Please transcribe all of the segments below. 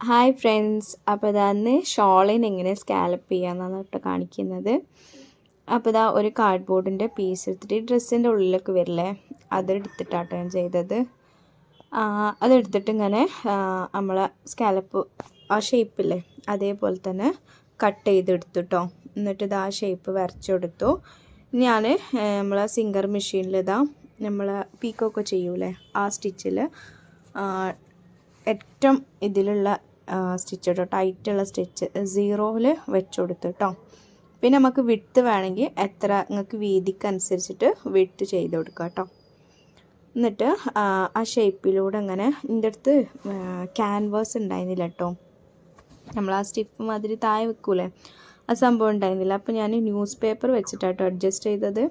Hi friends, അപ്പോൾ ഇതാന്ന് ഷോളിന് എങ്ങനെ സ്കാലപ്പ് ചെയ്യാമെന്നാണ് കേട്ടോ കാണിക്കുന്നത്. അപ്പോൾ ഇതാ ഒരു കാർഡ്ബോർഡിൻ്റെ പീസ് എടുത്തിട്ട് ഡ്രസ്സിൻ്റെ ഉള്ളിലൊക്കെ വരില്ലേ, അതെടുത്തിട്ടാട്ടോ ഞാൻ ചെയ്തത്. അതെടുത്തിട്ട് ഇങ്ങനെ നമ്മളെ സ്കാലപ്പ് ആ ഷേപ്പില്ലേ അതേപോലെ തന്നെ കട്ട് ചെയ്തെടുത്തുട്ടോ. എന്നിട്ട് ഇത് ആ ഷേപ്പ് വരച്ചെടുത്തു. ഞാൻ നമ്മളെ സിംഗർ മെഷീനിൽ ഇതാ നമ്മൾ പീക്കൊക്കെ ചെയ്യൂലേ ആ സ്റ്റിച്ചിൽ ഏറ്റവും ഇതിലുള്ള സ്റ്റിച്ച് കേട്ടോ, ടൈറ്റുള്ള സ്റ്റിച്ച് 0-ൽ വെച്ച് കൊടുത്തു കേട്ടോ. പിന്നെ നമുക്ക് വിഡ്ത്ത് വേണമെങ്കിൽ എത്ര നിങ്ങൾക്ക് വീതിക്കനുസരിച്ചിട്ട് വിഡ്ത്ത് ചെയ്ത് കൊടുക്കുക കേട്ടോ. എന്നിട്ട് ആ ഷേപ്പിലൂടെ അങ്ങനെ എൻ്റെ അടുത്ത് ക്യാൻവാസ് ഉണ്ടായിരുന്നില്ല കേട്ടോ, നമ്മൾ ആ സ്റ്റിഫ് മാതിരി താഴെ വെക്കൂലേ ആ സംഭവം ഉണ്ടായിരുന്നില്ല. അപ്പോൾ ഞാൻ ന്യൂസ് പേപ്പർ വെച്ചിട്ടാട്ടോ അഡ്ജസ്റ്റ് ചെയ്തത്.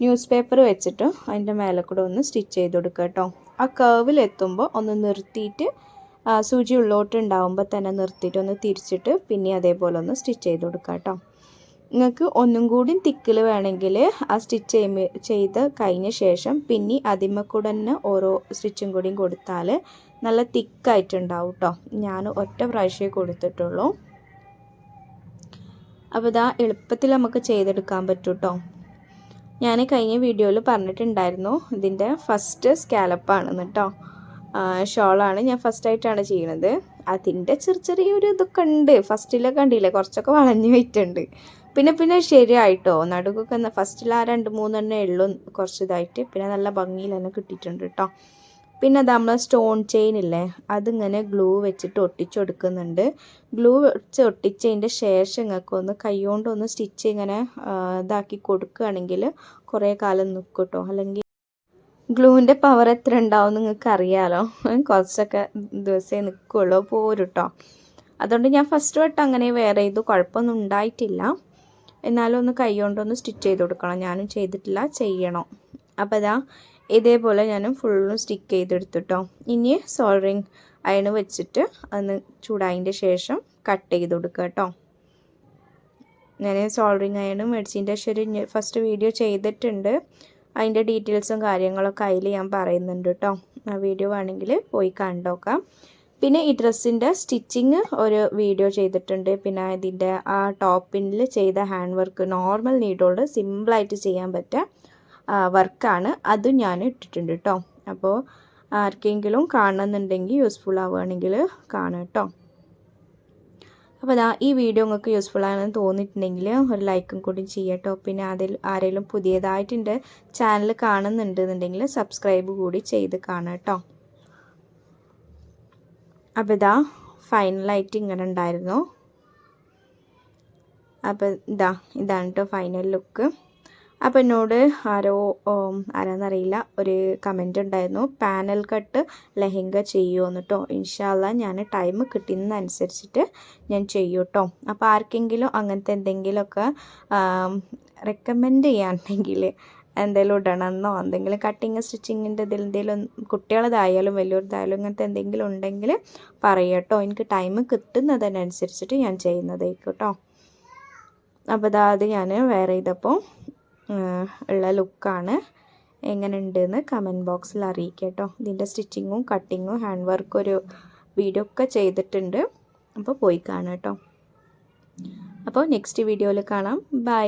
ന്യൂസ് പേപ്പർ വെച്ചിട്ട് അതിൻ്റെ മേലെ കൂടെ ഒന്ന് സ്റ്റിച്ച് ചെയ്ത് കൊടുക്കുക കേട്ടോ. ആ കർവിലെത്തുമ്പോൾ ഒന്ന് നിർത്തിയിട്ട് സൂചി ഉള്ളോട്ട് ഉണ്ടാവുമ്പോൾ തന്നെ നിർത്തിയിട്ട് ഒന്ന് തിരിച്ചിട്ട് പിന്നെ അതേപോലെ ഒന്ന് സ്റ്റിച്ച് ചെയ്ത് കൊടുക്കുക കേട്ടോ. നിങ്ങൾക്ക് ഒന്നും കൂടി തിക്കിൽ വേണമെങ്കിൽ ആ സ്റ്റിച്ച് ചെയ്ത് കഴിഞ്ഞ ശേഷം പിന്നെ അതിന്മേ കൂടെ തന്നെ ഓരോ സ്റ്റിച്ചും കൂടിയും കൊടുത്താൽ നല്ല തിക്കായിട്ടുണ്ടാവും കേട്ടോ. ഞാൻ ഒറ്റ പ്രാവശ്യമേ കൊടുത്തിട്ടുള്ളൂ. അപ്പോൾ ഇതാ എളുപ്പത്തിൽ നമുക്ക് ചെയ്തെടുക്കാൻ പറ്റും കേട്ടോ. ഞാൻ കഴിഞ്ഞ വീഡിയോയിൽ പറഞ്ഞിട്ടുണ്ടായിരുന്നു ഇതിൻ്റെ ഫസ്റ്റ് സ്കാലപ്പാണെന്ന് കേട്ടോ. ഷോളാണ് ഞാൻ ഫസ്റ്റായിട്ടാണ് ചെയ്യണത്. അതിൻ്റെ ചെറിയൊരു ഇതൊക്കെ ഉണ്ട്. ഫസ്റ്റിലൊക്കെ കണ്ടില്ലേ, കുറച്ചൊക്കെ വളഞ്ഞു പോയിട്ടുണ്ട്. പിന്നെ ശരിയായിട്ടോ. നടുക്കൊക്കെ ഫസ്റ്റിൽ ആ 2-3 എണ്ണേ ഉള്ളൂ കുറച്ച് ഇതായിട്ട്. പിന്നെ നല്ല ഭംഗിയിൽ തന്നെ കിട്ടിയിട്ടുണ്ട് കേട്ടോ. പിന്നെ അത് നമ്മൾ സ്റ്റോൺ ചെയിൻ ഇല്ലേ, അതിങ്ങനെ ഗ്ലൂ വെച്ചിട്ട് ഒട്ടിച്ച് കൊടുക്കുന്നുണ്ട്. ഗ്ലൂ വെച്ച് ഒട്ടിച്ചതിൻ്റെ ശേഷം നിങ്ങൾക്ക് ഒന്ന് കൈകൊണ്ട് ഒന്ന് സ്റ്റിച്ച് ഇങ്ങനെ ഇതാക്കി കൊടുക്കുകയാണെങ്കിൽ കുറേ കാലം നിൽക്കും കേട്ടോ. അല്ലെങ്കിൽ ഗ്ലൂവിൻ്റെ പവർ എത്ര ഉണ്ടാവും നിങ്ങൾക്ക് അറിയാമല്ലോ, കുറച്ചൊക്കെ ദിവസമേ നിൽക്കുകയുള്ളൂ, പോരും കേട്ടോ. അതുകൊണ്ട് ഞാൻ ഫസ്റ്റ് വട്ടം അങ്ങനെ വേറെ ചെയ്തു, കുഴപ്പമൊന്നും ഉണ്ടായിട്ടില്ല. എന്നാലും ഒന്ന് കൈ കൊണ്ടൊന്ന് സ്റ്റിച്ച് ചെയ്ത് കൊടുക്കണം. ഞാനും ചെയ്തിട്ടില്ല, ചെയ്യണം. അപ്പോൾ ഇതാ ഇതേപോലെ ഞാനും ഫുള്ളും സ്റ്റിക്ക് ചെയ്തെടുത്തിട്ടോ. ഇനി സോൾഡറിങ് അയൺ വെച്ചിട്ട് ഒന്ന് ചൂടായതിൻ്റെ ശേഷം കട്ട് ചെയ്ത് കൊടുക്കുക കേട്ടോ. ഞാൻ സോൾഡറിങ് അയൺ മേടിച്ചതിൻ്റെ ശേഷം ഫസ്റ്റ് വീഡിയോ ചെയ്തിട്ടുണ്ട്. അതിൻ്റെ ഡീറ്റെയിൽസും കാര്യങ്ങളൊക്കെ അതിൽ ഞാൻ പറയുന്നുണ്ട് കേട്ടോ. ആ വീഡിയോ വേണമെങ്കിൽ പോയി കണ്ടോക്കാം. പിന്നെ ഈ ഡ്രസ്സിൻ്റെ സ്റ്റിച്ചിങ് ഒരു വീഡിയോ ചെയ്തിട്ടുണ്ട്. പിന്നെ ഇതിൻ്റെ ആ ടോപ്പിനിൽ ചെയ്ത ഹാൻഡ് വർക്ക് നോർമൽ നീഡോട് സിമ്പിളായിട്ട് ചെയ്യാൻ പറ്റുക വർക്കാണ്, അതും ഞാൻ ഇട്ടിട്ടുണ്ട് കേട്ടോ. അപ്പോൾ ആർക്കെങ്കിലും കാണണമെന്നുണ്ടെങ്കിൽ യൂസ്ഫുൾ ആവുകയാണെങ്കിൽ കാണാം കേട്ടോ. അപ്പോൾ അതാ ഈ വീഡിയോ നിങ്ങൾക്ക് യൂസ്ഫുൾ ആണെന്ന് തോന്നിയിട്ടുണ്ടെങ്കിൽ ഒരു ലൈക്കും കൂടി ചെയ്യട്ടോ. പിന്നെ അതിൽ ആരെങ്കിലും പുതിയതായിട്ട് എൻ്റെ ചാനൽ കാണുന്നുണ്ടെന്നുണ്ടെങ്കിൽ സബ്സ്ക്രൈബ് കൂടി ചെയ്ത് കാണാം കേട്ടോ. അപ്പോൾ ഇതാ ഫൈനലായിട്ട് ഇങ്ങനെ ഉണ്ടായിരുന്നു. അപ്പോൾ ഇതാണ് കേട്ടോ ഫൈനൽ ലുക്ക്. അപ്പോൾ എന്നോട് ആരാന്നറിയില്ല ഒരു കമൻറ്റ് ഉണ്ടായിരുന്നു, പാനൽ കട്ട് ലെഹങ്ക ചെയ്യുമെന്ന് കേട്ടോ. ഇൻഷാ അല്ലാ ഞാൻ ടൈം കിട്ടുന്നതനുസരിച്ചിട്ട് ഞാൻ ചെയ്യും കേട്ടോ. അപ്പോൾ ആർക്കെങ്കിലും അങ്ങനത്തെ എന്തെങ്കിലുമൊക്കെ റെക്കമെൻഡ് ചെയ്യാനുണ്ടെങ്കിൽ എന്തെങ്കിലും ഇടണമെന്നോ എന്തെങ്കിലും കട്ടിങ് സ്റ്റിച്ചിങ്ങിൻ്റെ എന്തെങ്കിലും കുട്ടികളതായാലും വലിയവരതായാലും ഇങ്ങനത്തെ എന്തെങ്കിലും ഉണ്ടെങ്കിൽ പറയട്ടോ. എനിക്ക് ടൈം കിട്ടുന്നതിനനുസരിച്ചിട്ട് ഞാൻ ചെയ്യുന്നതായിരിക്കും കേട്ടോ. അപ്പോൾ അത് ഞാൻ വേറെ ചെയ്തപ്പോൾ ഉള്ള ലുക്കാണ്. എങ്ങനെ ഉണ്ടെന്ന് കമൻറ്റ് ബോക്സിൽ അറിയിക്കുക കേട്ടോ. ഇതിൻ്റെ സ്റ്റിച്ചിങ്ങും കട്ടിങ്ങും ഹാൻഡ് വർക്കും ഒരു വീഡിയോ ഒക്കെ ചെയ്തിട്ടുണ്ട്. അപ്പോൾ പോയി കാണാം കേട്ടോ. അപ്പോൾ നെക്സ്റ്റ് വീഡിയോയിൽ കാണാം. ബൈ.